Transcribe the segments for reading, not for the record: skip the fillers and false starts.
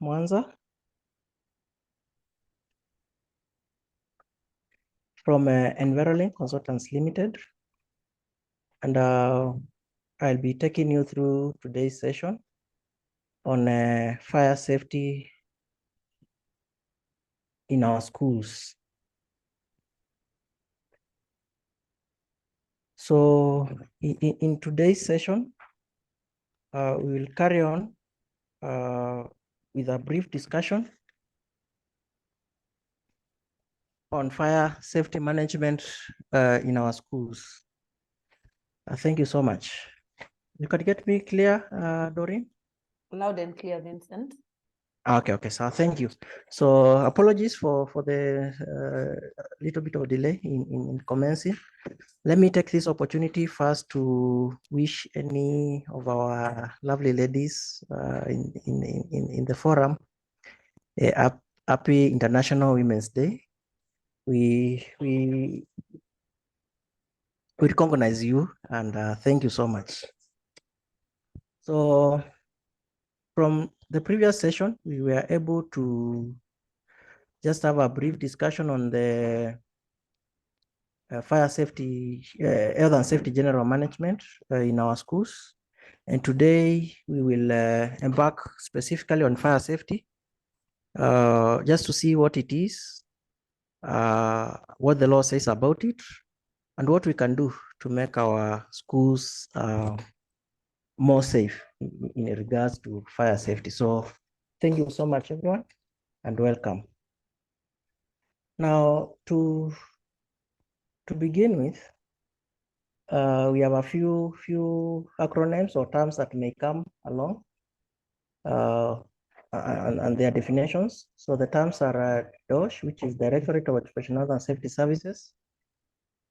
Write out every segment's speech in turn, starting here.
Mwanza from Envirolink Consultants Limited, and I'll be taking you through today's session on fire safety in our schools. So in today's session, we will carry on with a brief discussion on fire safety management in our schools. Thank you so much. You could get me clear, Doreen? Loud and clear, Vincent. Okay, so thank you. So apologies for the little bit of delay in commencing. Let me take this opportunity first to wish any of our lovely ladies in the forum a happy International Women's Day. We recognize you and thank you so much. So from the previous session, we were able to just have a brief discussion on the fire safety, health and safety general management in our schools. And today we will embark specifically on fire safety, just to see what it is, what the law says about it, and what we can do to make our schools more safe in regards to fire safety. So thank you so much, everyone, and welcome. Now, to begin with, we have a few acronyms or terms that may come along and their definitions. So the terms are DOSH, which is Directorate of Occupational and Safety Services,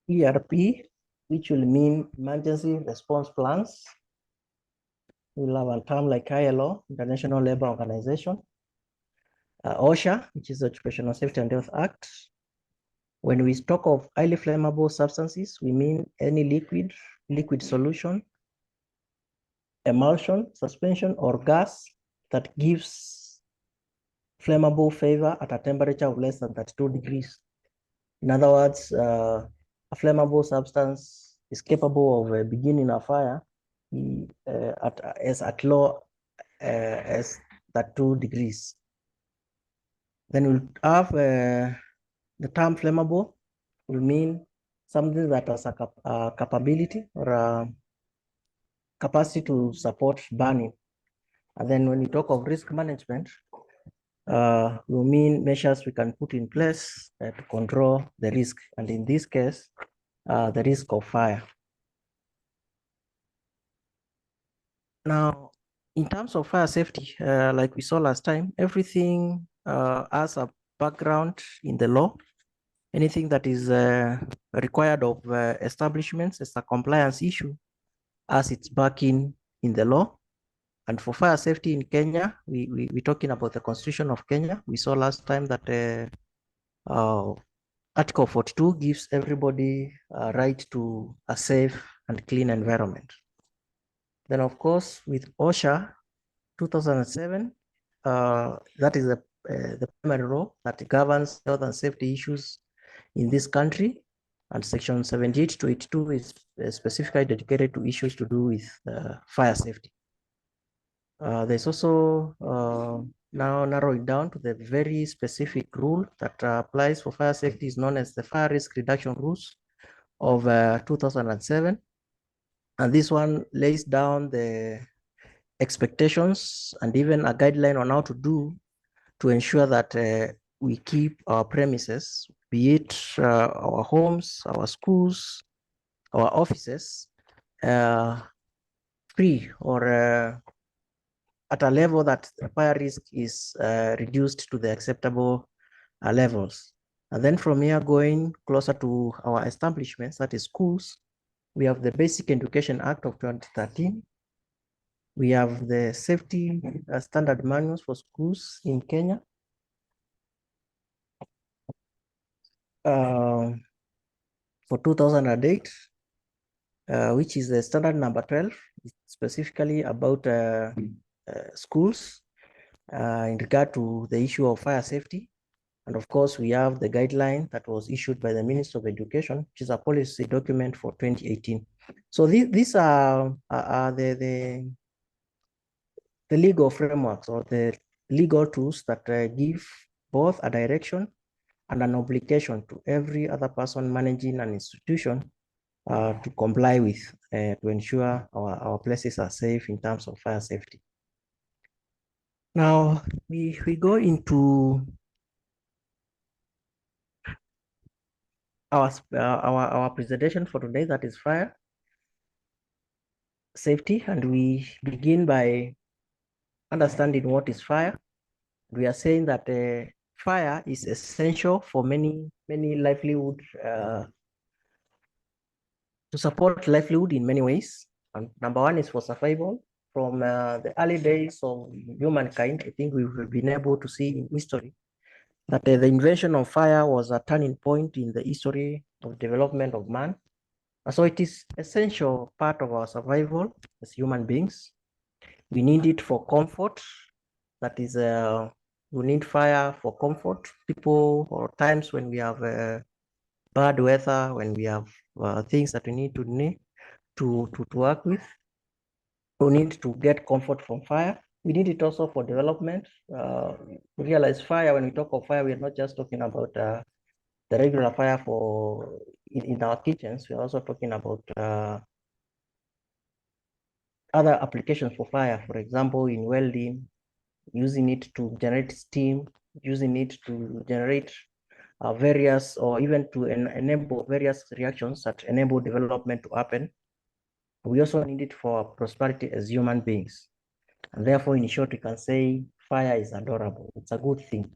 ERP, which will mean Emergency Response Plans. We'll have a term like ILO, International Labour Organization, OSHA, which is the Occupational Safety and Health Act. When we talk of highly flammable substances, we mean any liquid solution, emulsion, suspension, or gas that gives flammable favor at a temperature of less than 32 degrees. In other words, a flammable substance is capable of beginning a fire at low as 32 degrees. Then we'll have the term flammable will mean something that has a capability or a capacity to support burning. And then when we talk of risk management, will mean measures we can put in place to control the risk. And in this case, the risk of fire. Now, in terms of fire safety, like we saw last time, everything has a background in the law. Anything that is required of establishments as a compliance issue as its backing in the law. And for fire safety in Kenya, we're talking about the Constitution of Kenya. We saw last time that Article 42 gives everybody a right to a safe and clean environment. Then, of course, with OSHA 2007, that is the primary law that governs health and safety issues in this country. And Section 78 to 82 is specifically dedicated to issues to do with fire safety. There's also now narrowing down to the very specific rule that applies for fire safety is known as the Fire Risk Reduction Rules of 2007. And this one lays down the expectations and even a guideline on how to do to ensure that we keep our premises, be it our homes, our schools, our offices, free or at a level that fire risk is reduced to the acceptable levels. And then from here, going closer to our establishments, that is schools, we have the Basic Education Act of 2013. We have the safety standard manuals for schools in Kenya. For 2008, which is the standard number 12, specifically about schools. in regard to the issue of fire safety. And of course, we have the guideline that was issued by the Minister of Education, which is a policy document for 2018. So these are the legal frameworks or the legal tools that give both a direction and an obligation to every other person managing an institution to comply with to ensure our places are safe in terms of fire safety. Now, we go into our presentation for today, that is fire safety, and we begin by understanding what is fire. We are saying that fire is essential for many livelihood, to support livelihood in many ways. And number one is for survival. From the early days of humankind, I think we've been able to see in history that the invention of fire was a turning point in the history of development of man. So it is essential part of our survival as human beings. We need it for comfort. That is, we need fire for comfort. People, or times when we have bad weather, when we have things that we need to work with. We need to get comfort from fire. We need it also for development. We realize fire, when we talk of fire, we are not just talking about the regular fire for in our kitchens. We are also talking about other applications for fire. For example, in welding, using it to generate steam, using it to generate various, or even to enable various reactions that enable development to happen. We also need it for prosperity as human beings. And therefore, in short, we can say fire is adorable. It's a good thing.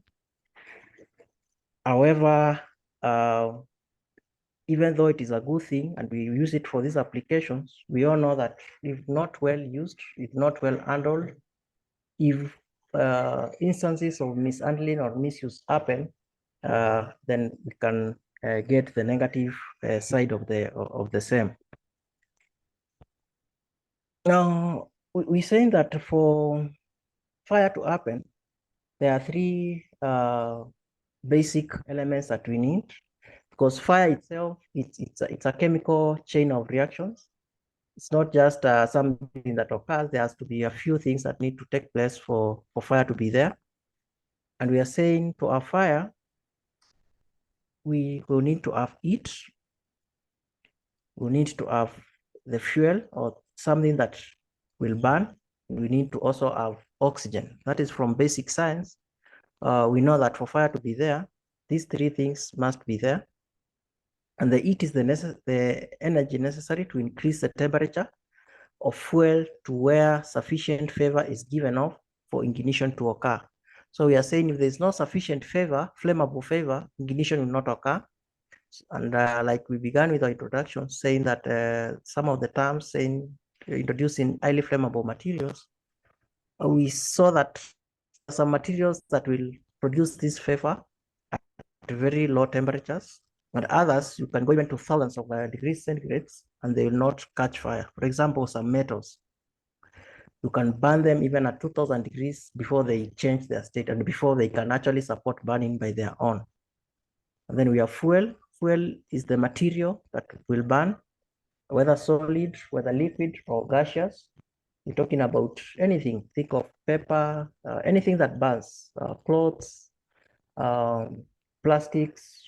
However, even though it is a good thing and we use it for these applications, we all know that if not well used, if not well handled, if instances of mishandling or misuse happen, then we can get the negative side of the same. Now, we're saying that for fire to happen, there are three basic elements that we need, because fire itself, it's a chemical chain of reactions. It's not just something that occurs. There has to be a few things that need to take place for fire to be there. And we are saying to our fire, we will need to have heat. We need to have the fuel or something that will burn. We need to also have oxygen. That is from basic science. We know that for fire to be there, these three things must be there. And the heat is the energy necessary to increase the temperature of fuel to where sufficient favor is given off for ignition to occur. So we are saying if there's no sufficient favor, flammable favor, ignition will not occur. And like we began with our introduction, saying that some of the terms saying introducing highly flammable materials, we saw that some materials that will produce this favor at very low temperatures, and others you can go even to thousands of degrees centigrades and they will not catch fire. For example, some metals, you can burn them even at 2000 degrees before they change their state and before they can actually support burning by their own. And then we have fuel. Fuel is the material that will burn, whether solid, whether liquid or gaseous. We're talking about anything. Think of paper, anything that burns, clothes, plastics,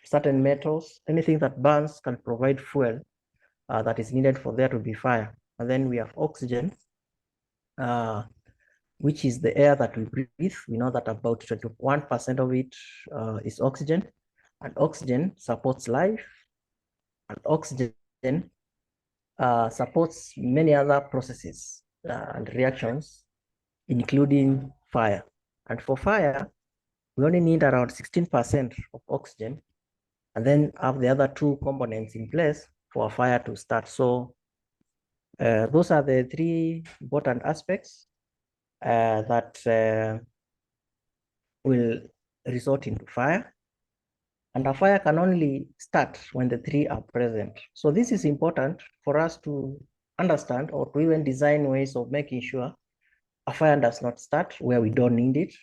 certain metals, anything that burns can provide fuel that is needed for there to be fire. And then we have oxygen, which is the air that we breathe. We know that about 21% of it is oxygen, and oxygen supports life, and oxygen supports many other processes and reactions, including fire. And for fire, we only need around 16% of oxygen, and then have the other two components in place for a fire to start. So those are the three important aspects that will result into fire. And a fire can only start when the three are present. So this is important for us to understand or to even design ways of making sure a fire does not start where we don't need it,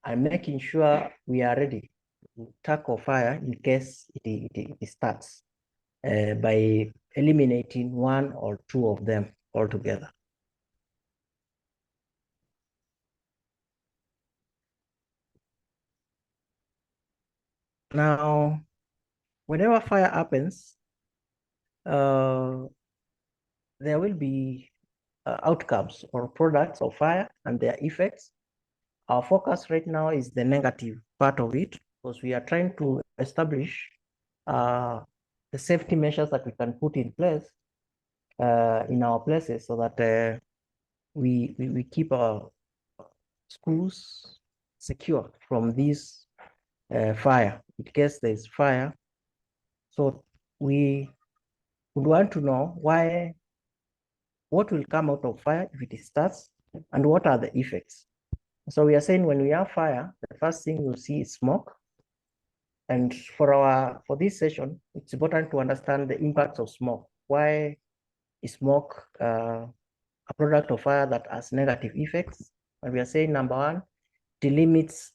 and making sure we are ready to tackle fire in case it starts by eliminating one or two of them altogether. Now, whenever fire happens, there will be outcomes or products of fire and their effects. Our focus right now is the negative part of it, because we are trying to establish the safety measures that we can put in place in our places so that we keep our schools secure from this fire in case there's fire. So we would want to know what will come out of fire if it starts, and what are the effects. So we are saying when we have fire, the first thing you'll see is smoke. And for this session, it's important to understand the impacts of smoke. Why is smoke a product of fire that has negative effects? And we are saying number one, it limits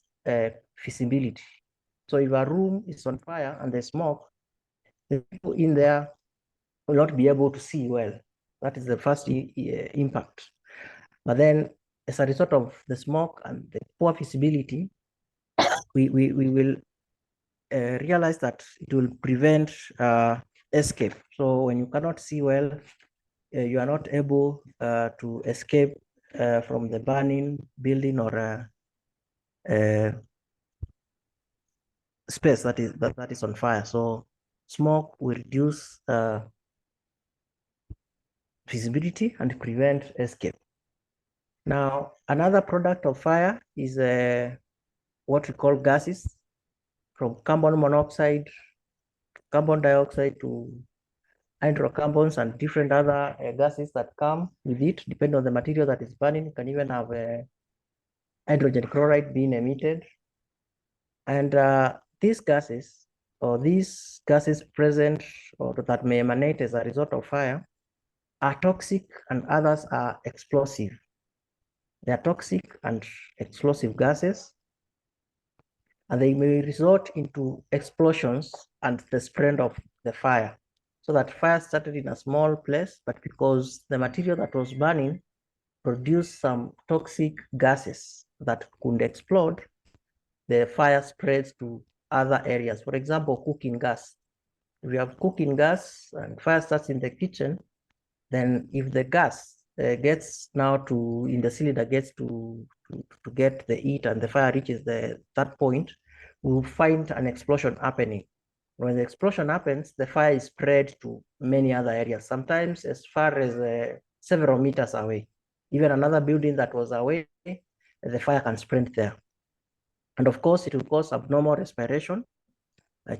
visibility. So if a room is on fire and there's smoke, the people in there will not be able to see well. That is the first impact. But then, as a result of the smoke and the poor visibility, we will realize that it will prevent escape. So when you cannot see well, you are not able to escape from the burning building or space that is on fire. So smoke will reduce visibility and prevent escape. Now, another product of fire is what we call gases, from carbon monoxide, carbon dioxide to hydrocarbons and different other gases that come with it, depending on the material that is burning. You can even have hydrogen chloride being emitted. And these gases present or that may emanate as a result of fire are toxic, and others are explosive. They are toxic and explosive gases, and they may result into explosions and the spread of the fire. So that fire started in a small place, but because the material that was burning produced some toxic gases that could explode, the fire spreads to other areas. For example, cooking gas. If you have cooking gas and fire starts in the kitchen, then if the gas gets now to in the cylinder gets to get the heat and the fire reaches that point, we'll find an explosion happening. When the explosion happens, the fire is spread to many other areas, sometimes as far as several meters away. Even another building that was away, the fire can spread there. And of course, it will cause abnormal respiration,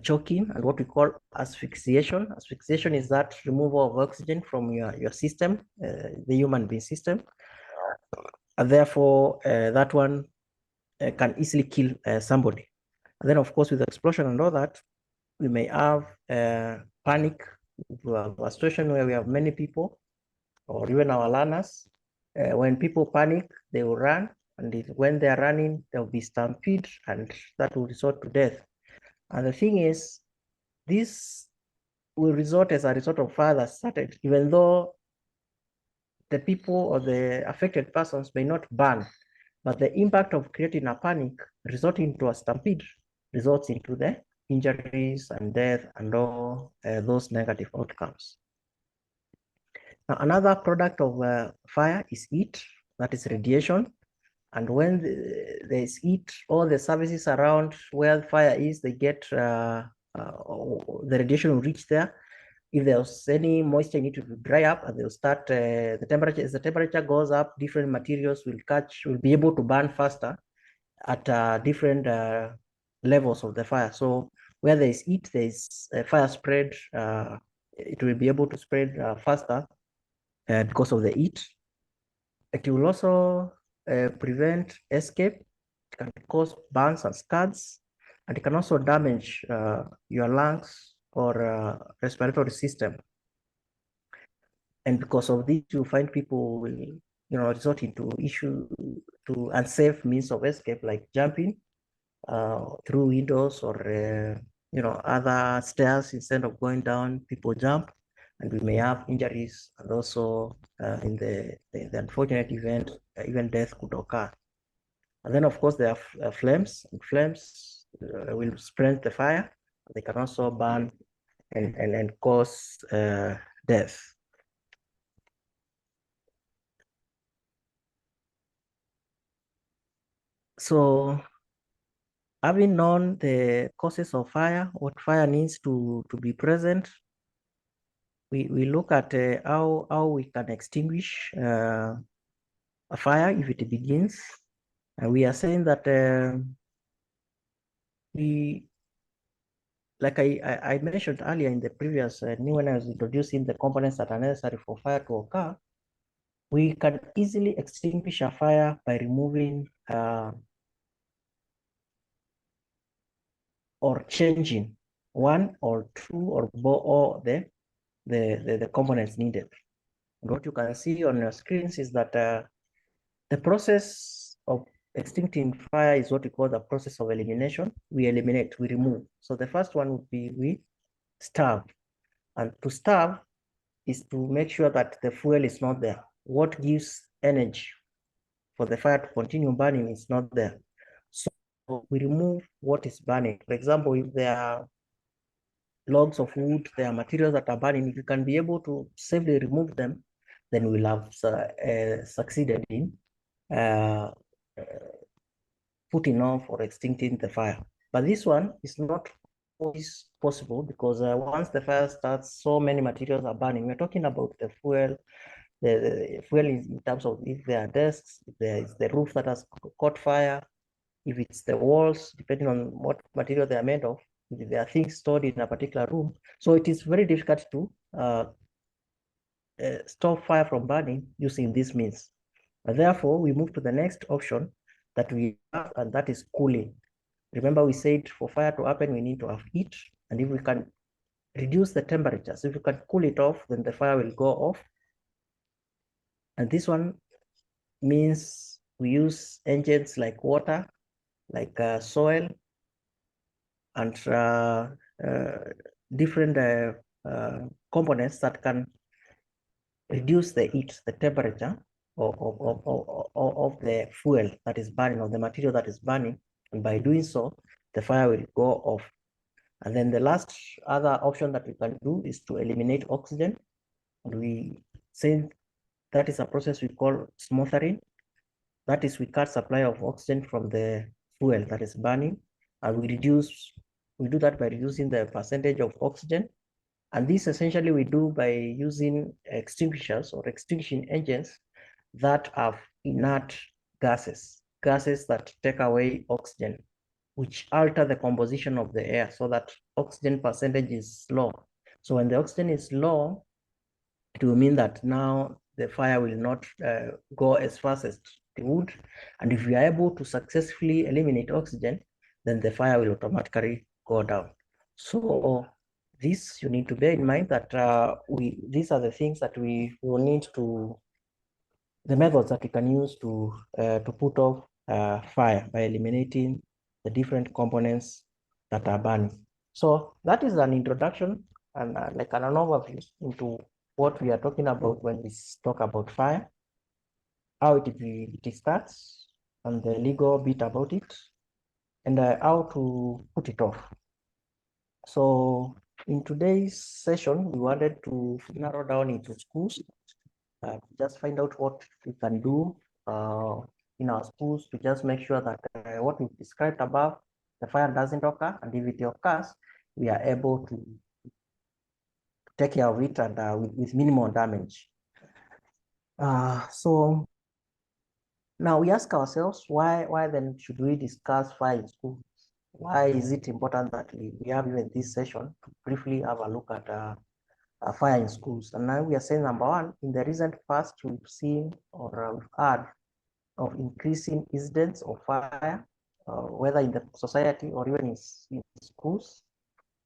choking, and what we call asphyxiation. Asphyxiation is that removal of oxygen from your system, the human being system. And therefore, that one can easily kill somebody. And then, of course, with the explosion and all that, we may have panic. We have a situation where we have many people, or even our learners. When people panic, they will run, and when they are running, there will be stampede, and that will result to death. And the thing is, this will result as a result of fire that started, even though the people or the affected persons may not burn, but the impact of creating a panic resulting into a stampede results into the injuries and death and all those negative outcomes. Now, another product of fire is heat, that is radiation. And when there's heat, all the services around where fire is, they get the radiation will reach there. If there's any moisture need to dry up, and they'll start the temperature. As the temperature goes up, different materials will be able to burn faster at different levels of the fire. So where there is heat, there is fire spread. It will be able to spread faster because of the heat. It will also prevent escape. It can cause burns and scars, and it can also damage your lungs or respiratory system. And because of this, you find people will resorting to unsafe means of escape like jumping through windows or other stairs. Instead of going down, people jump, and we may have injuries, and also in the unfortunate event, even death could occur. And then, of course, there are flames. And flames will spread the fire. They can also burn and cause death. So, having known the causes of fire, what fire needs to be present, we look at how we can extinguish a fire if it begins. And we are saying that like I mentioned earlier in the previous, when I was introducing the components that are necessary for fire to occur, we can easily extinguish a fire by removing or changing one or two or more or the components needed. And what you can see on your screens is that the process of extincting fire is what we call the process of elimination. We eliminate, we remove. So the first one would be we starve. And to starve is to make sure that the fuel is not there. What gives energy for the fire to continue burning is not there. So we remove what is burning. For example, if there are logs of wood, there are materials that are burning, if you can be able to safely remove them, then we'll have succeeded in uh, putting off or extincting the fire. But this one is not always possible because once the fire starts, so many materials are burning. We're talking about the fuel. The fuel in terms of if there are desks, if there is the roof that has caught fire, if it's the walls, depending on what material they are made of, if there are things stored in a particular room. So it is very difficult to stop fire from burning using these means. Therefore, we move to the next option that we have, and that is cooling. Remember, we said for fire to happen, we need to have heat, and if we can reduce the temperatures, if we can cool it off, then the fire will go off. And this one means we use agents like water, like soil, and different components that can reduce the heat, the temperature of the fuel that is burning, or the material that is burning. And by doing so, the fire will go off. And then the last other option that we can do is to eliminate oxygen. And we say that is a process we call smothering. That is, we cut supply of oxygen from the fuel that is burning, and we do that by reducing the percentage of oxygen. And this essentially we do by using extinguishers or extinction agents that have inert gases that take away oxygen, which alter the composition of the air so that oxygen percentage is low. So when the oxygen is low, it will mean that now the fire will not go as fast as it would. And if we are able to successfully eliminate oxygen, then the fire will automatically go down. So this you need to bear in mind that these are the things that we will need to, the methods that we can use to put off fire by eliminating the different components that are burning. So that is an introduction and like an overview into what we are talking about when we talk about fire, how it starts, and the legal bit about it, and how to put it off. So in today's session, we wanted to narrow down into schools, just find out what we can do in our schools to just make sure that what we described above, the fire doesn't occur, and if it occurs, we are able to take care of it and with minimal damage. So now we ask ourselves, why then should we discuss fire in school? Why is it important that we have even this session to briefly have a look at fire in schools? And now we are saying, number one, in the recent past, we've seen or we've heard of increasing incidents of fire, whether in the society or even in schools.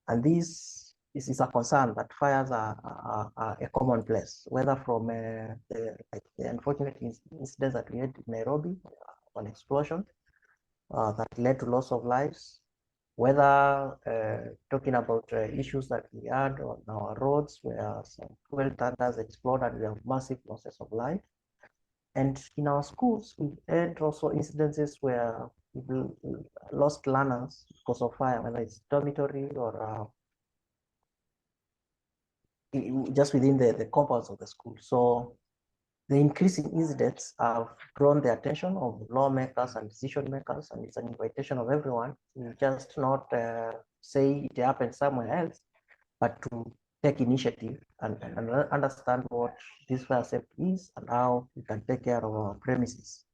And these is a concern that fires are a commonplace, whether from like the unfortunate incidents that we had in Nairobi, an explosion that led to loss of lives, whether talking about issues that we had on our roads where some fuel tankers exploded and we have massive losses of life. And in our schools, we had also incidences where people lost learners because of fire, whether it's dormitory or just within the compounds of the school. So the increasing incidents have drawn the attention of lawmakers and decision makers, and it's an invitation of everyone to just not say it happened somewhere else, but to take initiative and understand what this fire safety is and how we can take care of our premises.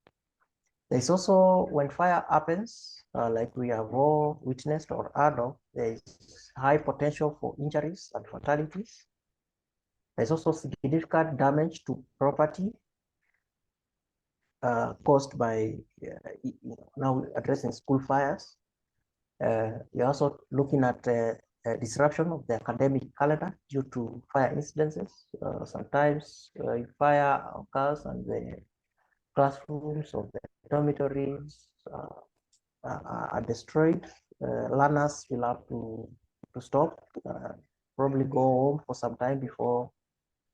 There's also, when fire happens, like we have all witnessed or heard of, there is high potential for injuries and fatalities. There's also significant damage to property caused by, now addressing school fires. We're also looking at disruption of the academic calendar due to fire incidences. Sometimes fire occurs and the classrooms or the dormitories are destroyed. Learners will have to stop, probably go home for some time before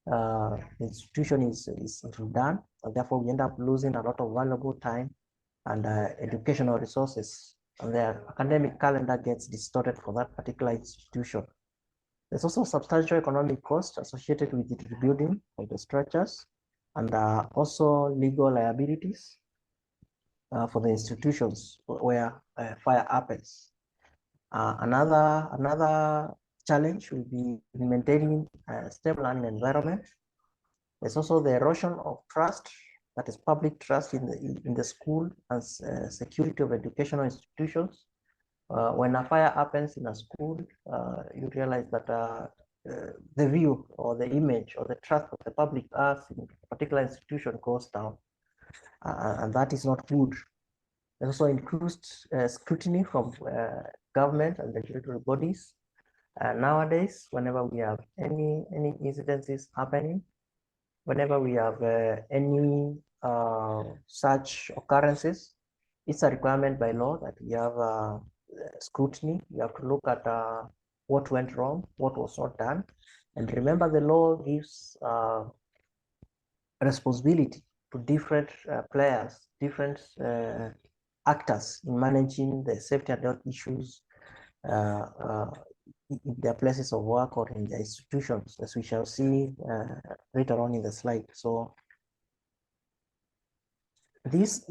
the institution is done, and therefore we end up losing a lot of valuable time and educational resources, and their academic calendar gets distorted for that particular institution. There's also substantial economic cost associated with the rebuilding of the structures, and also legal liabilities for the institutions where fire happens. Another challenge will be maintaining a stable learning environment. There's also the erosion of trust, that is public trust in the school and security of educational institutions. When a fire happens in a school, you realize that the view or the image or the trust of the public has in a particular institution goes down, and that is not good. There's also increased scrutiny from government and regulatory bodies. Nowadays, whenever we have any incidences happening, whenever we have any such occurrences, it's a requirement by law that we have scrutiny. We have to look at what went wrong, what was not done. And remember, the law gives responsibility to different players, different actors in managing the safety and health issues in their places of work or in their institutions, as we shall see later on in the slide. So this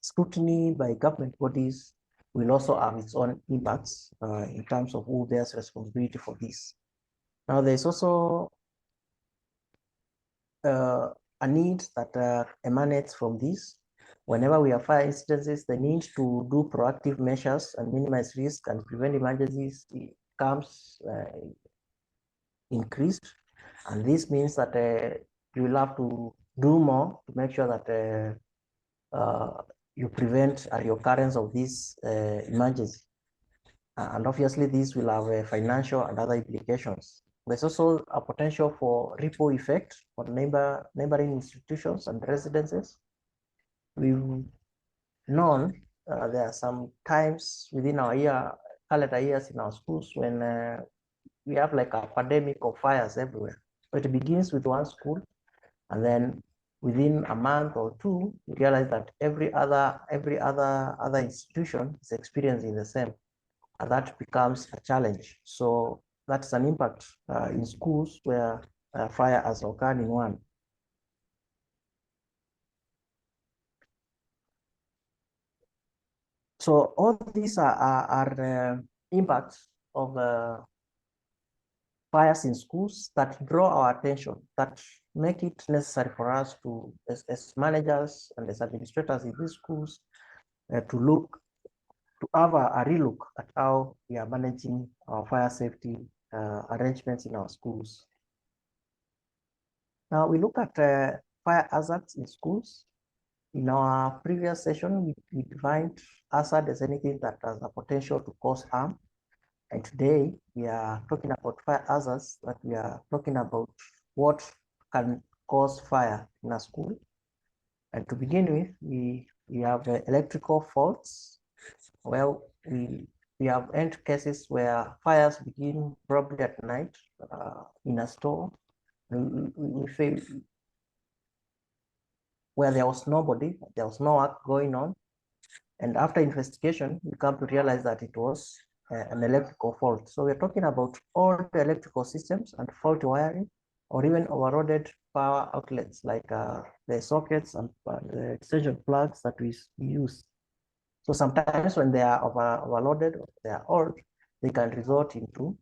scrutiny by government bodies will also have its own impacts in terms of who bears responsibility for this. Now, there's also a need that emanates from this. Whenever we have fire incidences, the need to do proactive measures and minimize risk and prevent emergencies becomes increased. And this means that you will have to do more to make sure that you prevent a reoccurrence of this emergency. And obviously, this will have financial and other implications. There's also a potential for ripple effect on neighboring institutions and residences. We've known there are some times within our calendar years in our schools when we have like a pandemic of fires everywhere. So it begins with one school, and then within a month or two, you realize that every other institution is experiencing the same, and that becomes a challenge. So that's an impact in schools where fire has occurred in one. So all these are impacts of fires in schools that draw our attention, that make it necessary for us to, as managers and as administrators in these schools, to have a relook at how we are managing our fire safety arrangements in our schools. Now we look at fire hazards in schools. In our previous session, we defined hazard as anything that has a potential to cause harm. And today we are talking about fire hazards, but we are talking about what can cause fire in a school. And to begin with, we have electrical faults. Well, we have end cases where fires begin probably at night in a store. We feel where there was nobody, there was no work going on. And after investigation, we come to realize that it was an electrical fault. So we're talking about all the electrical systems and faulty wiring, or even overloaded power outlets like the sockets and the extension plugs that we use. So sometimes when they are overloaded, or they are old, they can result into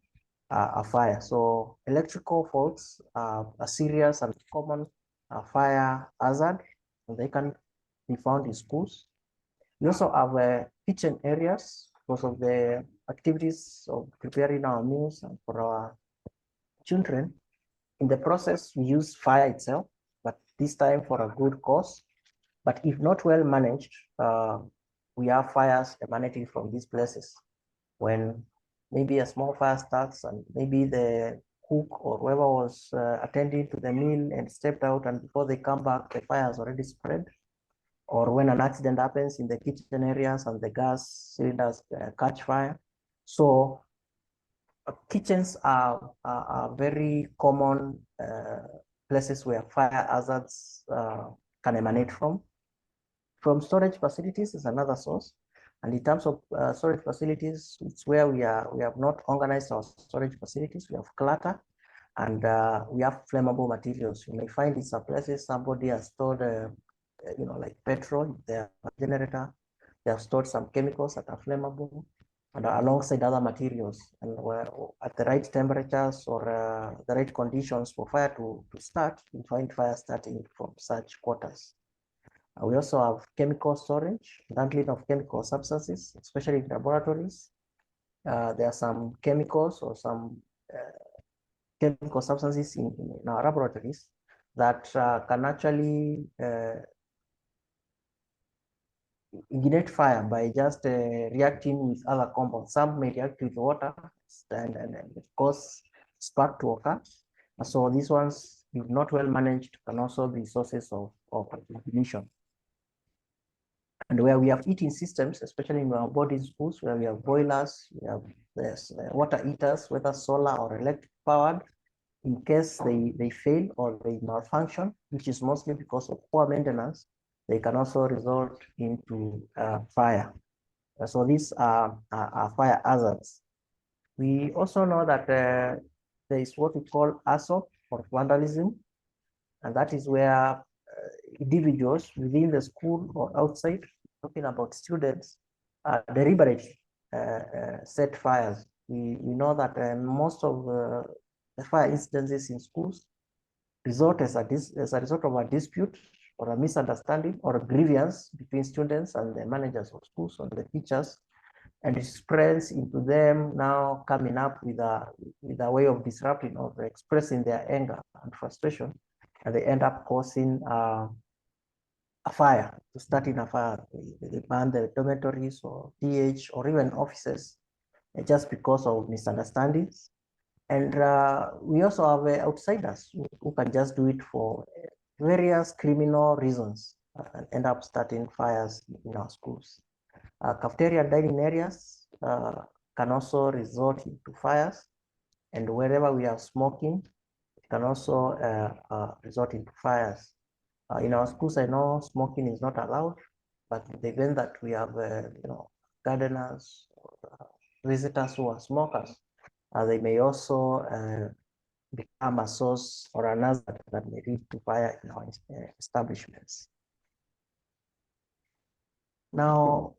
a fire. So electrical faults are a serious and common fire hazard. They can be found in schools. We also have kitchen areas because of the activities of preparing our meals and for our children. In the process, we use fire itself, but this time for a good cause. But if not well managed, we have fires emanating from these places. When maybe a small fire starts and maybe the cook or whoever was attending to the meal and stepped out, and before they come back, the fire has already spread. Or when an accident happens in the kitchen areas and the gas cylinders catch fire. So kitchens are very common places where fire hazards can emanate from. From storage facilities is another source. And in terms of storage facilities, it's where we have not organized our storage facilities. We have clutter and we have flammable materials. You may find in some places somebody has stored, like petrol, their generator. They have stored some chemicals that are flammable and alongside other materials. And where at the right temperatures or the right conditions for fire to start, you find fire starting from such quarters. We also have chemical storage, handling of chemical substances, especially in laboratories. There are some chemicals or some chemical substances in our laboratories that can actually ignite fire by just reacting with other compounds. Some may react with water and cause spark to occur. So these ones, if not well managed, can also be sources of ignition. And where we have heating systems, especially in our boarding schools, where we have boilers, we have water heaters, whether solar or electric powered, in case they fail or they malfunction, which is mostly because of poor maintenance, they can also result into fire. So these are fire hazards. We also know that there is what we call assault or vandalism, and that is where individuals within the school or outside, talking about students, deliberately set fires. We know that most of the fire incidences in schools result as a result of a dispute or a misunderstanding or a grievance between students and the managers of schools or the teachers, and it spreads into them now coming up with a way of disrupting or expressing their anger and frustration, and they end up causing a fire, starting a fire. They burn the dormitories or DH or even offices just because of misunderstandings. And we also have outsiders who can just do it for various criminal reasons and end up starting fires in our schools. Cafeteria and dining areas can also result into fires. And wherever we have smoking, it can also result into fires. In our schools, I know smoking is not allowed, but the event that we have, gardeners, visitors who are smokers, they may also become a source or an hazard that may lead to fire in our establishments. Now,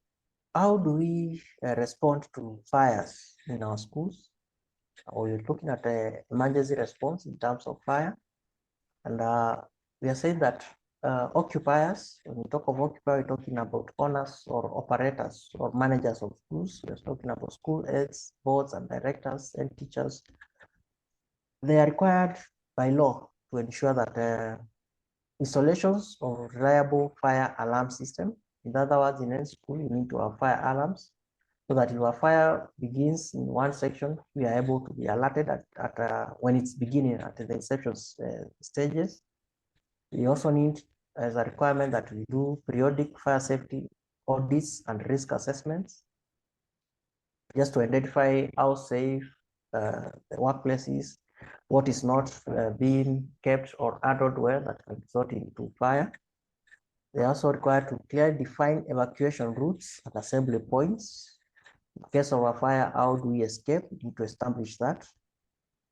how do we respond to fires in our schools? We're looking at emergency response in terms of fire. And we are saying that occupiers, when we talk of occupier, we're talking about owners or operators or managers of schools. We're talking about school heads, boards and directors and teachers. They are required by law to ensure that installations of reliable fire alarm system. In other words, in any school, you need to have fire alarms. so that if a fire begins in one section, we are able to be alerted when it's beginning at the inception stages. We also need as a requirement that we do periodic fire safety audits and risk assessments, just to identify how safe the workplace is, what is not being kept or handled well that can result into fire. They are also required to clearly define evacuation routes and assembly points. In case of a fire, how do we escape? We need to establish that.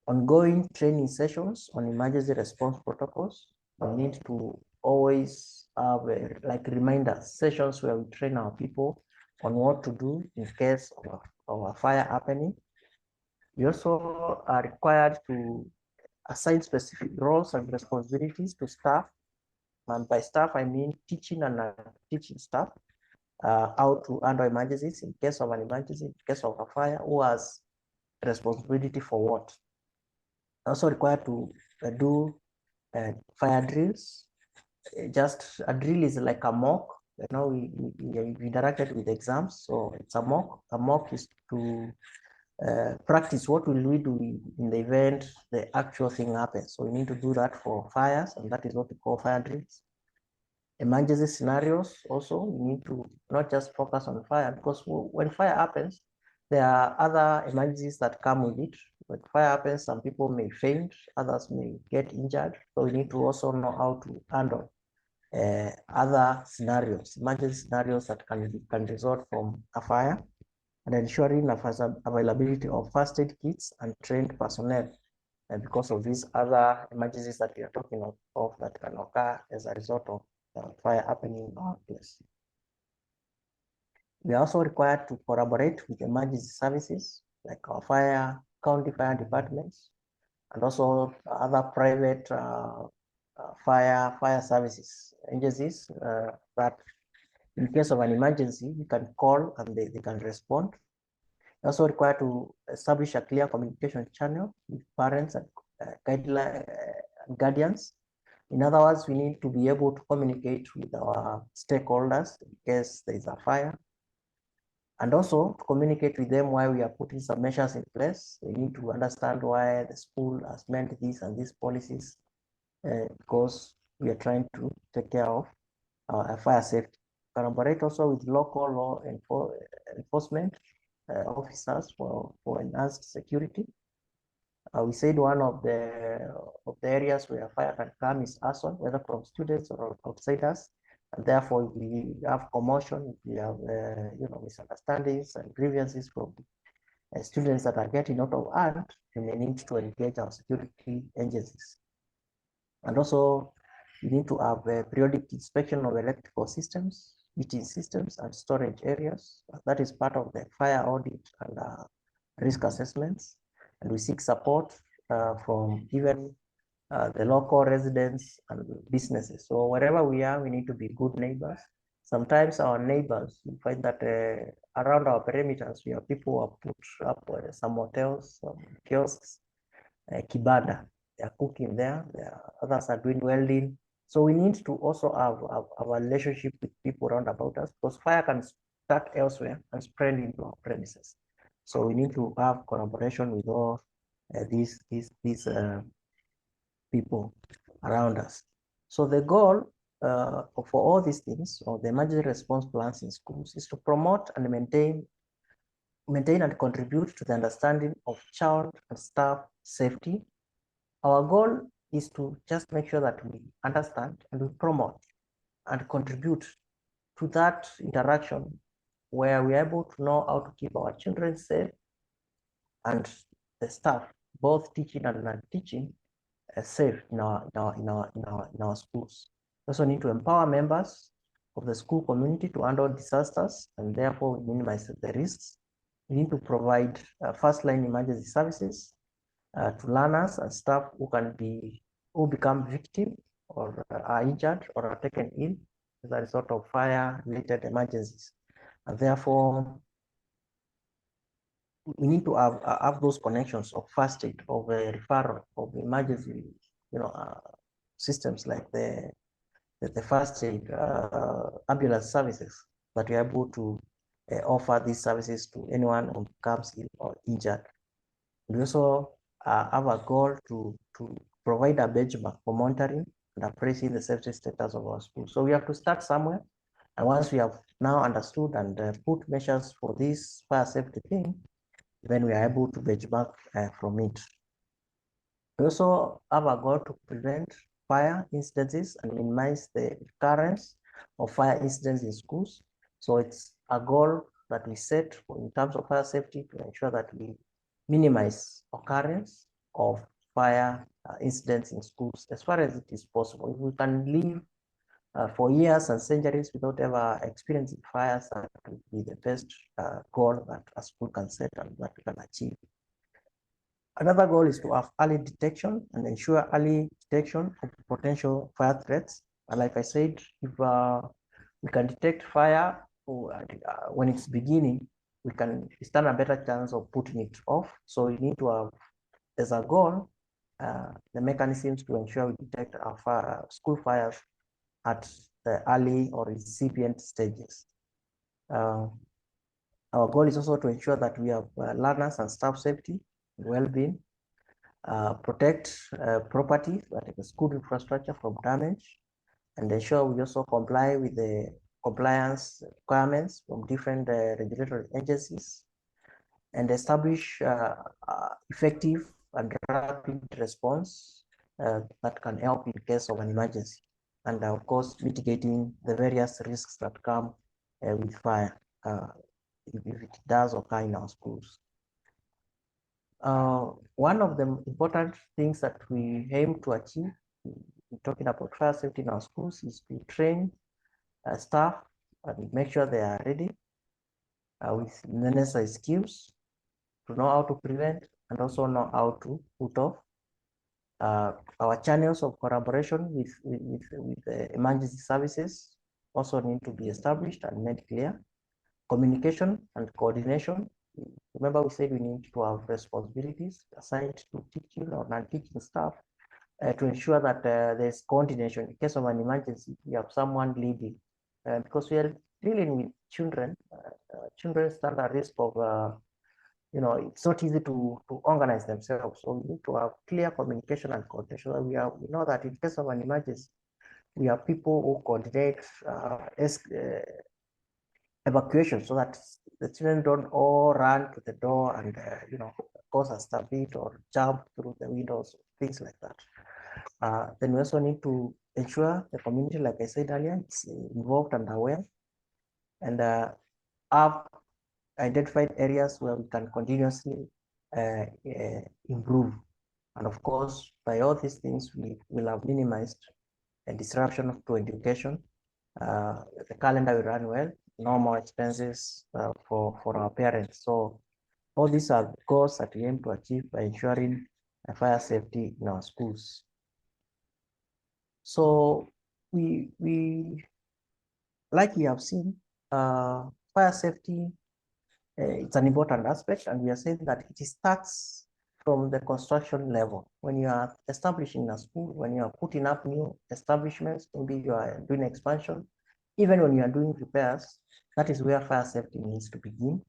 Ongoing training sessions on emergency response protocols. We need to always have like reminder sessions where we train our people on what to do in case of a fire happening. We also are required to assign specific roles and responsibilities to staff. And by staff, I mean teaching and teaching staff how to handle emergencies in case of an emergency, in case of a fire, who has responsibility for what. Also required to do fire drills. Just a drill is like a mock. You know, we interacted with exams, so it's a mock. A mock is to practice what will we do in the event the actual thing happens. So we need to do that for fires, and that is what we call fire drills. Emergency scenarios also, we need to not just focus on fire, because when fire happens, there are other emergencies that come with it. When fire happens, some people may faint, others may get injured. So we need to also know how to handle other scenarios, emergency scenarios that can result from a fire, and ensuring availability of first aid kits and trained personnel. And because of these other emergencies that we are talking of that can occur as a result of fire happening in our place. We are also required to collaborate with emergency services like our county fire departments, and also other private fire services agencies that in case of an emergency, you can call and they can respond. We're also required to establish a clear communication channel with parents and guardians. In other words, we need to be able to communicate with our stakeholders in case there is a fire, and also to communicate with them why we are putting some measures in place. We need to understand why the school has meant these and these policies, because we are trying to take care of fire safety. Collaborate also with local law enforcement officers for enhanced security. We said one of the areas where fire can come is arson, whether from students or outsiders, and therefore we have commotion, we have misunderstandings and grievances from students that are getting out of hand, and they need to engage our security agencies. And also, we need to have a periodic inspection of electrical systems, heating systems, and storage areas. That is part of the fire audit and risk assessments. And we seek support from even the local residents and businesses. So wherever we are, we need to be good neighbors. Sometimes our neighbors, we find that around our perimeters, we have people who have put up some hotels, some kiosks, kibanda. They are cooking there. Others are doing welding. So we need to also have a relationship with people around about us, because fire can start elsewhere and spread into our premises. So we need to have collaboration with all these people around us. So the goal for all these things, or the emergency response plans in schools, is to promote and maintain and contribute to the understanding of child and staff safety. Our goal is to just make sure that we understand and we promote and contribute to that interaction where we are able to know how to keep our children safe, and the staff, both teaching and non-teaching, safe in our schools. We also need to empower members of the school community to handle disasters and therefore minimize the risks. We need to provide first-line emergency services to learners and staff who become victim or are injured or are taken ill as a result of fire-related emergencies. And therefore, we need to have those connections of first aid, of referral, of emergency, systems like the first aid ambulance services that we are able to offer these services to anyone who becomes ill or injured. We also have a goal to provide a benchmark for monitoring and appraising the safety status of our school. So we have to start somewhere. And once we have now understood and put measures for this fire safety thing, then we are able to benchmark from it. We also have a goal to prevent fire incidences and minimize the occurrence of fire incidents in schools. So it's a goal that we set in terms of fire safety to ensure that we minimize occurrence of fire incidents in schools as far as it is possible. If we can live for years and centuries without ever experiencing fires, that would be the best goal that a school can set and that we can achieve. Another goal is to have early detection and ensure early detection of potential fire threats. And like I said, if we can detect fire when it's beginning, we stand a better chance of putting it off. So we need to have, as a goal, the mechanisms to ensure we detect our school fires at the early or incipient stages. Our goal is also to ensure that we have learners and staff safety, well-being, protect property like the school infrastructure from damage, and ensure we also comply with the compliance requirements from different regulatory agencies, and establish effective and rapid response that can help in case of an emergency, and of course mitigating the various risks that come with fire if it does occur in our schools. One of the important things that we aim to achieve, talking about fire safety in our schools, is to train staff and make sure they are ready with the necessary skills to know how to prevent and also know how to put off. Our channels of collaboration with emergency services also need to be established and made clear. Communication and coordination. Remember, we said we need to have responsibilities assigned to teaching or non-teaching staff to ensure that there's coordination. In case of an emergency, we have someone leading. Because we are dealing with children, children stand at risk of, it's not easy to organize themselves. So we need to have clear communication and coordination. We know that in case of an emergency, we have people who coordinate evacuation so that the children don't all run to the door and cause a stampede or jump through the windows, things like that. Then we also need to ensure the community, like I said earlier, is involved and aware, and have identified areas where we can continuously improve. And of course, by all these things, we will have minimized a disruption to education. The calendar will run well, no more expenses for our parents. So all these are goals that we aim to achieve by ensuring fire safety in our schools. So we like we have seen, fire safety, it's an important aspect, and we are saying that it starts from the construction level. When you are establishing a school, when you are putting up new establishments, maybe you are doing expansion, even when you are doing repairs, that is where fire safety needs to begin.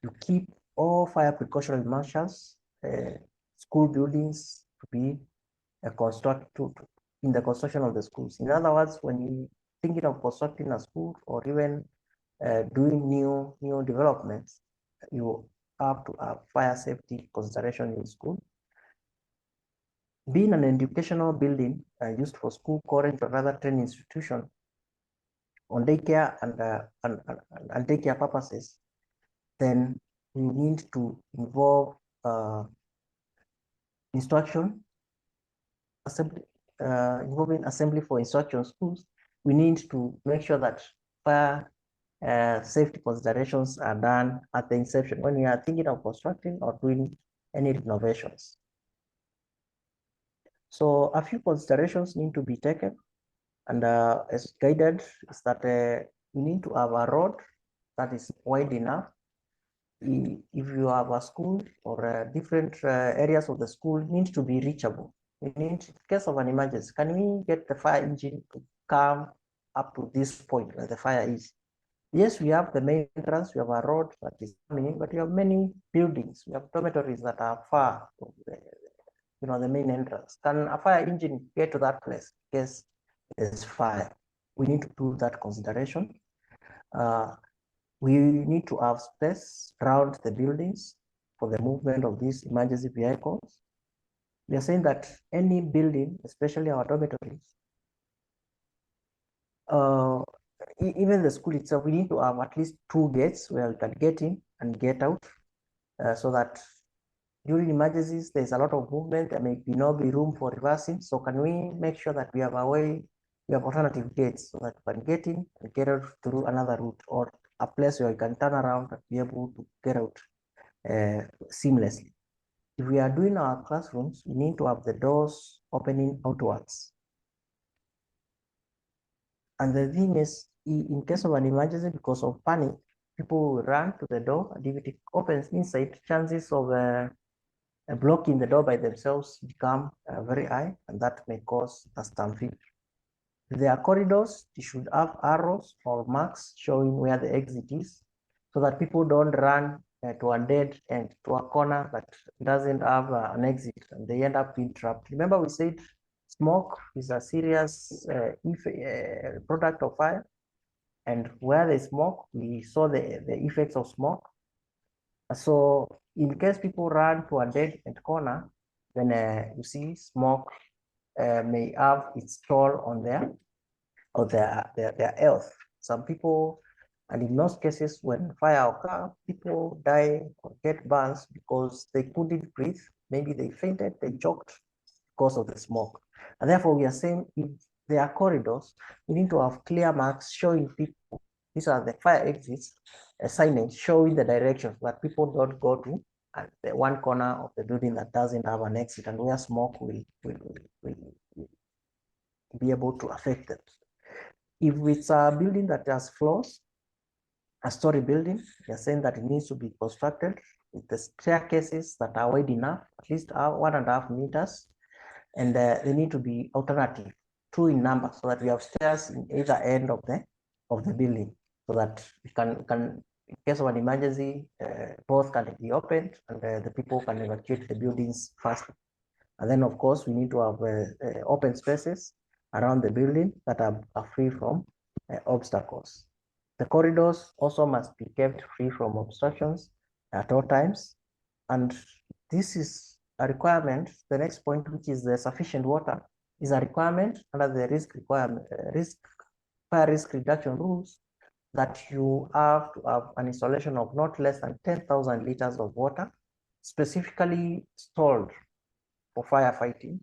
You keep all fire precautionary measures, school buildings to be constructed in the construction of the schools. In other words, when you thinking of constructing a school or even doing new developments, you have to have fire safety consideration in school. Being an educational building used for school, college, or other training institution on daycare and daycare purposes, then we need to involve instruction, assembly, involving assembly for instruction schools. We need to make sure that fire safety considerations are done at the inception when we are thinking of constructing or doing any renovations. So a few considerations need to be taken, and as guided is that we need to have a road that is wide enough. If you have a school or different areas of the school need to be reachable. We need, in case of an emergency, can we get the fire engine to come up to this point where the fire is? Yes, we have the main entrance, we have a road that is coming, but we have many buildings. We have dormitories that are far from the main entrance. Can a fire engine get to that place? Yes, there's fire. We need to do that consideration. We need to have space around the buildings for the movement of these emergency vehicles. We are saying that any building, especially our dormitories, even the school itself, we need to have at least 2 gates where we can get in and get out, so that during emergencies, there's a lot of movement. There may not be room for reversing. So can we make sure that we have a way, we have alternative gates so that we can get in and get out through another route, or a place where you can turn around and be able to get out seamlessly. If we are doing our classrooms, we need to have the doors opening outwards. And the thing is, in case of an emergency, because of panic, people will run to the door, and if it opens inside, chances of blocking the door by themselves become very high, and that may cause a stampede. There are corridors, you should have arrows or marks showing where the exit is, so that people don't run to a dead end, to a corner that doesn't have an exit, and they end up being trapped. Remember, we said smoke is a serious product of fire, and where there's smoke, we saw the effects of smoke. So in case people run to a dead end corner, then you see smoke may have its toll on their health. Some people, and in most cases when fire occurs, people die or get burns because they couldn't breathe. Maybe they fainted, they choked because of the smoke. And therefore we are saying if there are corridors, we need to have clear marks showing people, these are the fire exits, a signage showing the directions that people don't go to at the one corner of the building that doesn't have an exit, and where smoke will be able to affect them. If it's a building that has floors, a story building, we are saying that it needs to be constructed with the staircases that are wide enough, at least 1.5 meters, and they need to be alternative, 2 in number, so that we have stairs in either end of the building, so that we can in case of an emergency, both can be opened and the people can evacuate the buildings faster. And then, of course, we need to have open spaces around the building that are free from obstacles. The corridors also must be kept free from obstructions at all times. And this is a requirement. The next point, which is the sufficient water, is a requirement under the fire risk reduction rules, that you have to have an installation of not less than 10,000 liters of water, specifically stored for firefighting,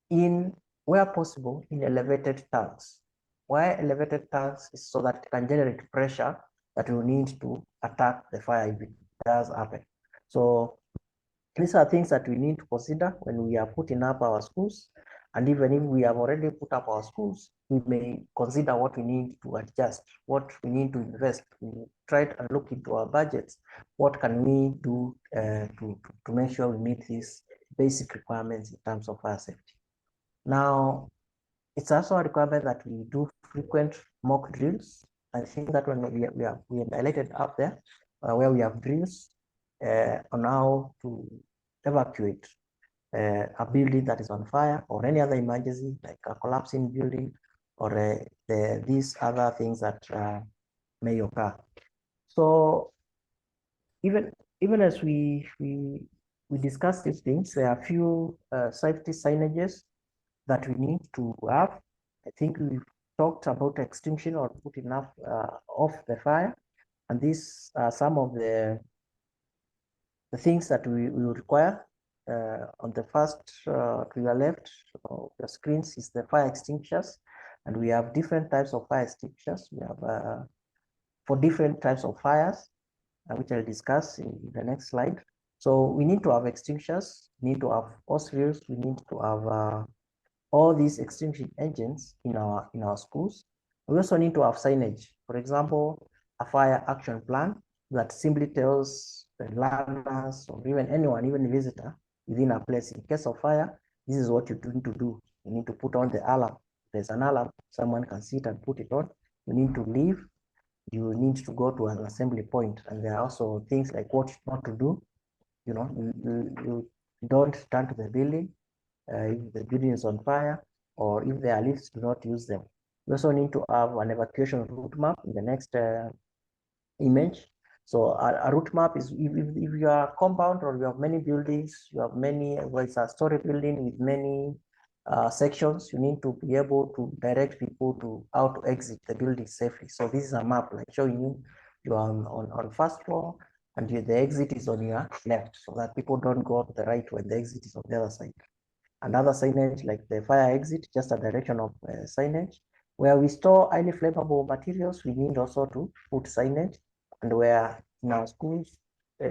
in, where possible, in elevated tanks. Why elevated tanks is so that it can generate pressure that you need to attack the fire if it does happen. So these are things that we need to consider when we are putting up our schools. And even if we have already put up our schools, we may consider what we need to adjust, what we need to invest. We try to look into our budgets. What can we do to make sure we meet these basic requirements in terms of fire safety? Now, it's also a requirement that we do frequent mock drills. I think that when we have highlighted up there, where we have drills on how to evacuate a building that is on fire, or any other emergency like a collapsing building, or these other things that may occur. So even as we discuss these things, there are a few safety signages that we need to have. I think we've talked about extinction or put enough off the fire, and these are some of the things that we will require. On the first to your left of the screens is the fire extinguishers, and we have different types of fire extinguishers. We have for different types of fires, which I'll discuss in the next slide. So we need to have extinguishers, we need to have hose reels, we need to have all these extinction engines in our schools. We also need to have signage. For example, a fire action plan that simply tells the learners, or even anyone, even a visitor within a place, in case of fire, this is what you're going to do. You need to put on the alarm. There's an alarm, someone can sit and put it on. You need to leave. you need to go to an assembly point, and there are also things like what not to do. You know, you don't turn to the building if the building is on fire, or if there are lifts, do not use them. You also need to have an evacuation route map in the next image. So a route map is if you are compound or you have many buildings, you have many, well, it's a story building with many sections, you need to be able to direct people to how to exit the building safely. So this is a map like showing you are on first floor, and the exit is on your left, so that people don't go to the right when the exit is on the other side. Another signage like the fire exit, just a direction of signage. Where we store highly flammable materials, we need also to put signage. And where in our schools, we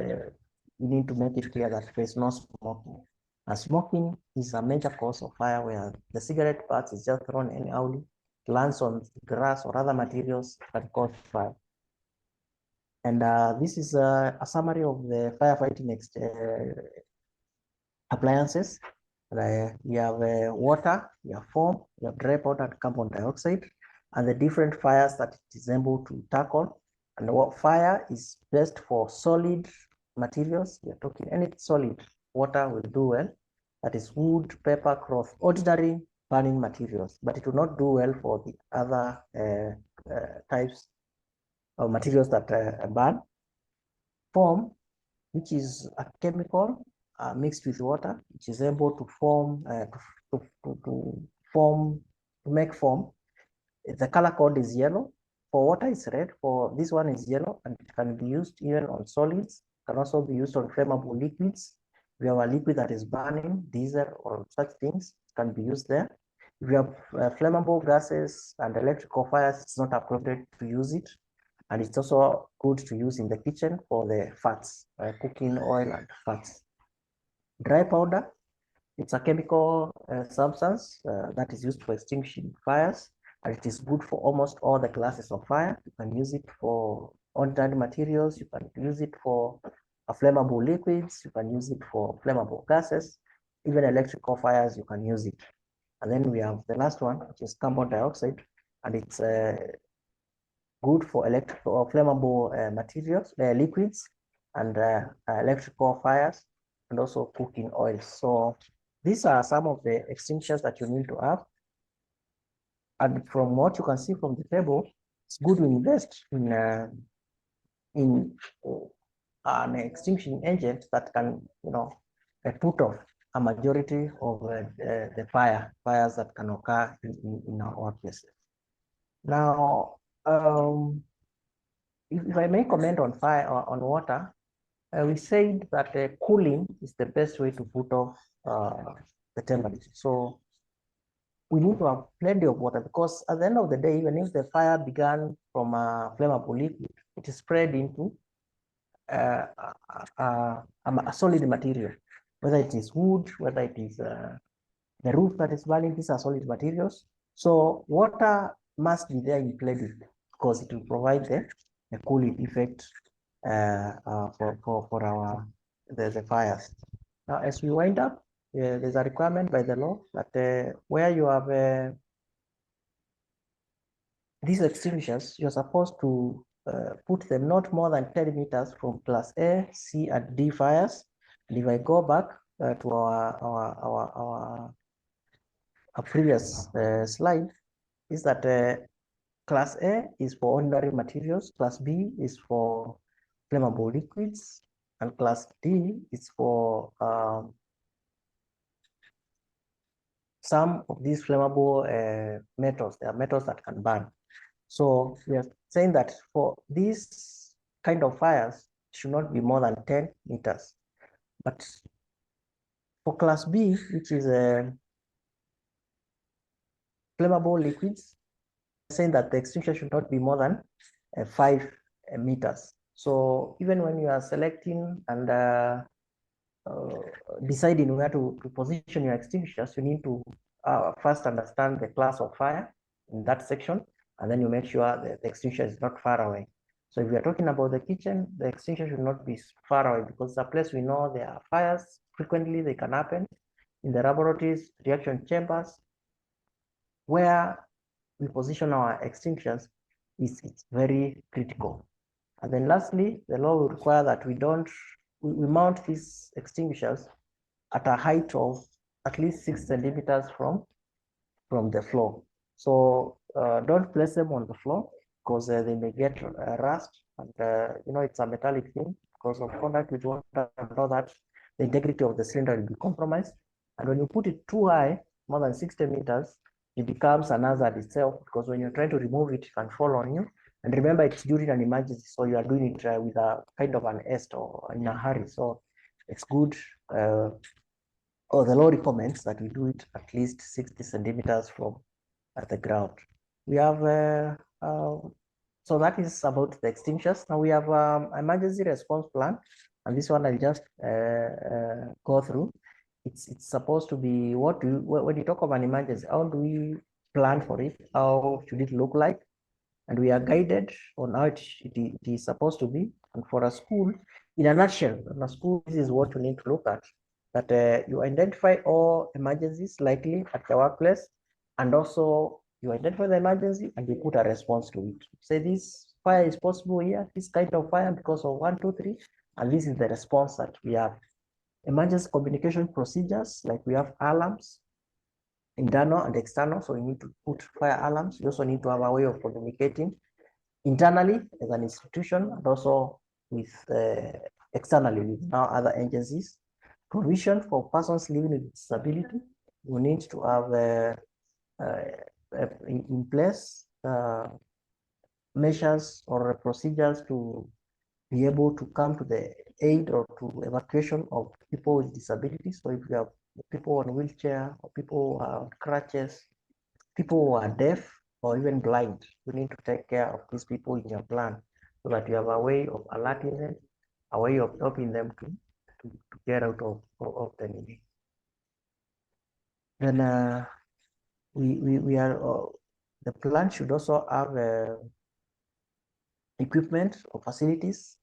need to make it clear that there is no smoking. And smoking is a major cause of fire, where the cigarette butts is just thrown anyhow, lands on grass or other materials that cause fire. And this is a summary of the firefighting appliances. You have water, you have foam, you have dry powder and carbon dioxide, and the different fires that it is able to tackle. And what fire is best for solid materials. We are talking any solid, water will do well. That is wood, paper, cloth, ordinary burning materials, but it will not do well for the other types of materials that burn. Foam, which is a chemical mixed with water, which is able to form, to make foam. The color code is yellow. For water, it's red. For this one is yellow, and it can be used even on solids. It can also be used on flammable liquids. If you have a liquid that is burning, diesel or such things, can be used there. If you have flammable gases and electrical fires, it's not appropriate to use it. And it's also good to use in the kitchen for the fats, cooking oil and fats. Dry powder, it's a chemical substance that is used for extinguishing fires, and it is good for almost all the classes of fire. You can use it for ordinary materials, you can use it for flammable liquids, you can use it for flammable gases, even electrical fires, you can use it. And then we have the last one, which is carbon dioxide, and it's good for electrical or flammable materials, liquids, and electrical fires, and also cooking oils. So these are some of the extinctions that you need to have. And from what you can see from the table, it's good to invest in an extinction agent that can, put off a majority of the fires that can occur in our workplaces. Now, if I may comment on fire or on water, we said that cooling is the best way to put off the temperature. So we need to have plenty of water, because at the end of the day, even if the fire began from a flammable liquid, it is spread into a solid material, whether it is wood, whether it is the roof that is burning, these are solid materials. So water must be there in plenty, because it will provide the cooling effect for the fires. Now, as we wind up, there's a requirement by the law that where you have these extinguishers, you're supposed to put them not more than 10 meters from class A, C, and D fires. And if I go back to our previous slide, is that class A is for ordinary materials, class B is for flammable liquids, and class D is for some of these flammable metals. There are metals that can burn. So we are saying that for these kind of fires, should not be more than 10 meters. But for class B, which is flammable liquids, saying that the extinction should not be more than 5 meters. So even when you are selecting and deciding where to position your extinguishers, you need to first understand the class of fire in that section, and then you make sure the extinguisher is not far away. So if we are talking about the kitchen, the extinguisher should not be far away, because it's a place we know there are fires. Frequently, they can happen in the laboratories, reaction chambers, where we position our extinguishers. it's very critical. And then lastly, the law will require that we mount these extinguishers at a height of at least 6 centimeters from the floor. So don't place them on the floor because they may get rust, and it's a metallic thing. Because of contact with water, know that the integrity of the cylinder will be compromised. And when you put it too high, more than 60 meters, it becomes an hazard itself, because when you're trying to remove it, it can fall on you. And remember, it's during an emergency, so you are doing it with a kind of an haste or in a hurry. So it's good, or the law recommends that we do it at least 60 centimeters from at the ground. We have, so that is about the extinctions. Now we have emergency response plan, and this one I'll just go through. It's supposed to be when you talk of an emergency, how do we plan for it? How should it look like? And we are guided on how it is supposed to be. And for a school, in a nutshell, in a school, this is what you need to look at. That you identify all emergencies likely at the workplace, and also you identify the emergency and you put a response to it. Say this fire is possible here, this kind of fire because of 1, 2, 3, and this is the response that we have. Emergency communication procedures, like we have alarms, internal and external. So we need to put fire alarms. We also need to have a way of communicating internally as an institution, and also with externally with now other agencies. Provision for persons living with disability. We need to have in place measures or procedures to be able to come to the aid or to evacuation of people with disabilities. So if you have people on wheelchair or people on crutches, people who are deaf or even blind, you need to take care of these people in your plan, so that you have a way of alerting them, a way of helping them to get out of the need. Then we are the plan should also have equipment or facilities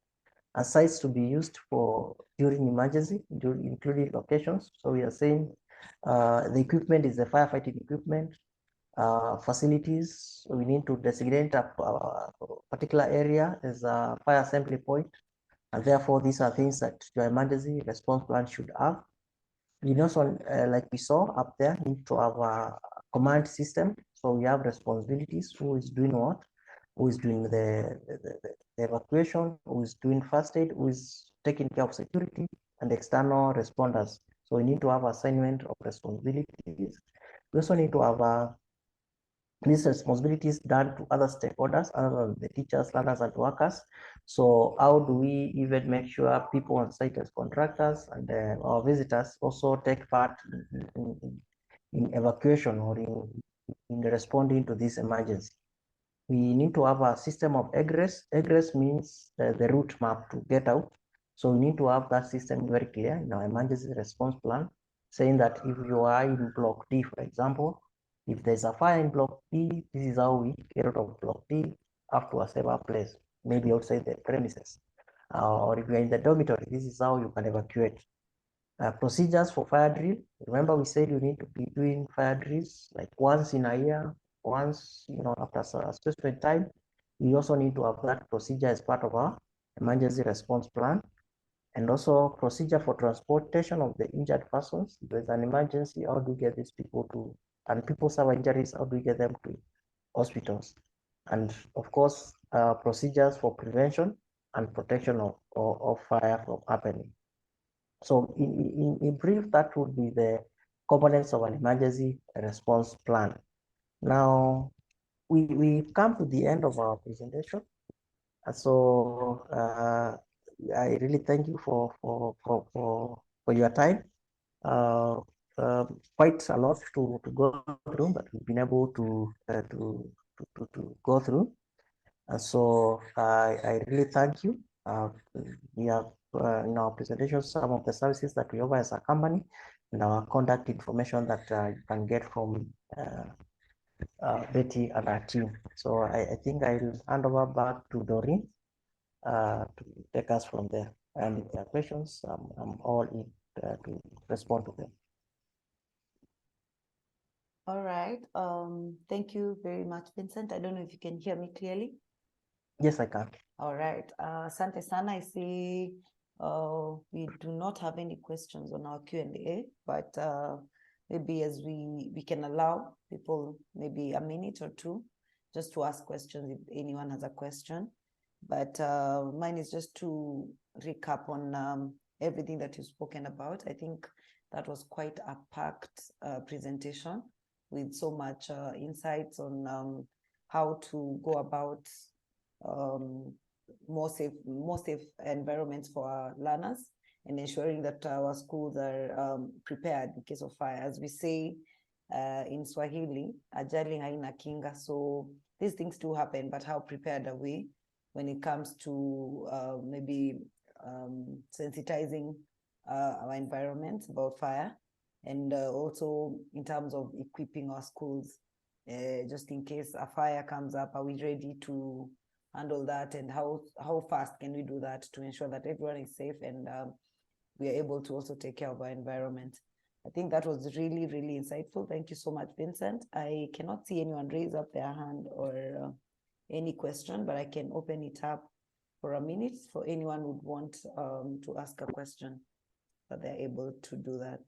and sites to be used for during emergency, including locations. So we are saying the equipment is the firefighting equipment. Facilities, we need to designate a particular area as a fire assembly point, and therefore these are things that your emergency response plan should have. We also, like we saw up there, need to have a command system. So we have responsibilities, who is doing what, who is doing the evacuation, who is doing first aid, who is taking care of security, and external responders. So we need to have assignment of responsibilities. We also need to have these responsibilities done to other stakeholders other than the teachers, learners, and workers. So how do we even make sure people on site as contractors and our visitors also take part in evacuation or in responding to this emergency? We need to have a system of egress. Egress means the route map to get out. So we need to have that system very clear in our emergency response plan, saying that if you are in block D, for example, if there's a fire in block D, this is how we get out of block D up to a safer place, maybe outside the premises. Or if you're in the dormitory, this is how you can evacuate. Procedures for fire drill. Remember, we said you need to be doing fire drills like once in a year, once, after a specific time. We also need to have that procedure as part of our emergency response plan. And also procedure for transportation of the injured persons. If there's an emergency, how do we get these people and people suffer injuries, how do we get them to hospitals? And of course, procedures for prevention and protection of fire from happening. So in brief, that would be the components of an emergency response plan. Now, we come to the end of our presentation. So I really thank you for your time. Quite a lot to go through, but we've been able to go through. And so I really thank you. We have in our presentation some of the services that we offer as a company, and our contact information that you can get from Betty and our team. So I think I'll hand over back to Doreen to take us from there. And if there are questions, I'm all in to respond to them. All right. Thank you very much, Vincent. I don't know if you can hear me clearly. Yes, I can. All right. Asante sana. I see we do not have any questions on our Q&A, but maybe as we can allow people maybe a minute or two just to ask questions if anyone has a question. But mine is just to recap on everything that you've spoken about. I think that was quite a packed presentation with so much insights on how to go about more safe environments for our learners and ensuring that our schools are prepared in case of fire. As we say in Swahili, ajali haina kinga. So these things do happen, but how prepared are we when it comes to maybe sensitizing our environment about fire, and also in terms of equipping our schools, just in case a fire comes up, are we ready to handle that, and how fast can we do that to ensure that everyone is safe and we are able to also take care of our environment. I think that was really, really insightful. Thank you so much, Vincent. I cannot see anyone raise up their hand or any question, but I can open it up for a minute for anyone who would want to ask a question, but they're able to do that.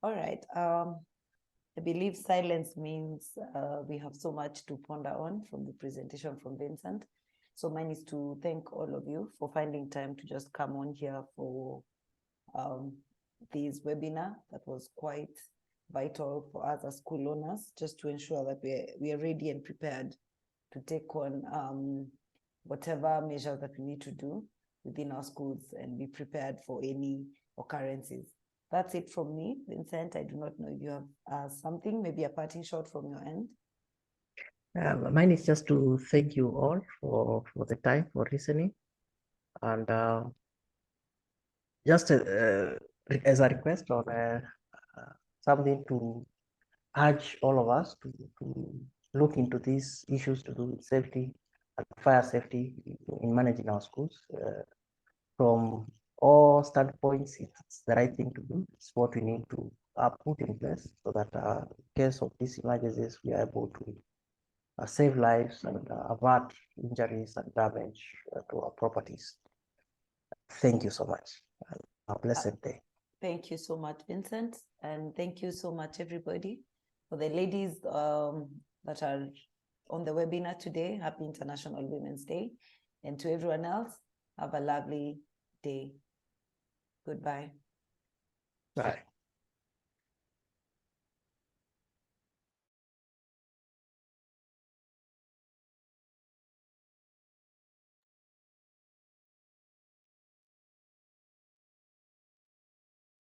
All right. I believe silence means we have so much to ponder on from the presentation from Vincent. So mine is to thank all of you for finding time to just come on here for this webinar that was quite vital for us as school owners, just to ensure that we are ready and prepared to take on whatever measures that we need to do within our schools and be prepared for any occurrences. That's it from me, Vincent. I do not know if you have something, maybe a parting shot from your end. Mine is just to thank you all for the time, for listening, and just as a request or something to urge all of us to look into these issues to do with safety and fire safety in managing our schools. From all standpoints, it's the right thing to do. It's what we need to put in place so that in case of these emergencies, we are able to save lives and avert injuries and damage to our properties. Thank you so much. Have a blessed day. Thank you so much, Vincent. And thank you so much, everybody. For the ladies that are on the webinar today, happy International Women's Day. And to everyone else, have a lovely day. Goodbye. Bye.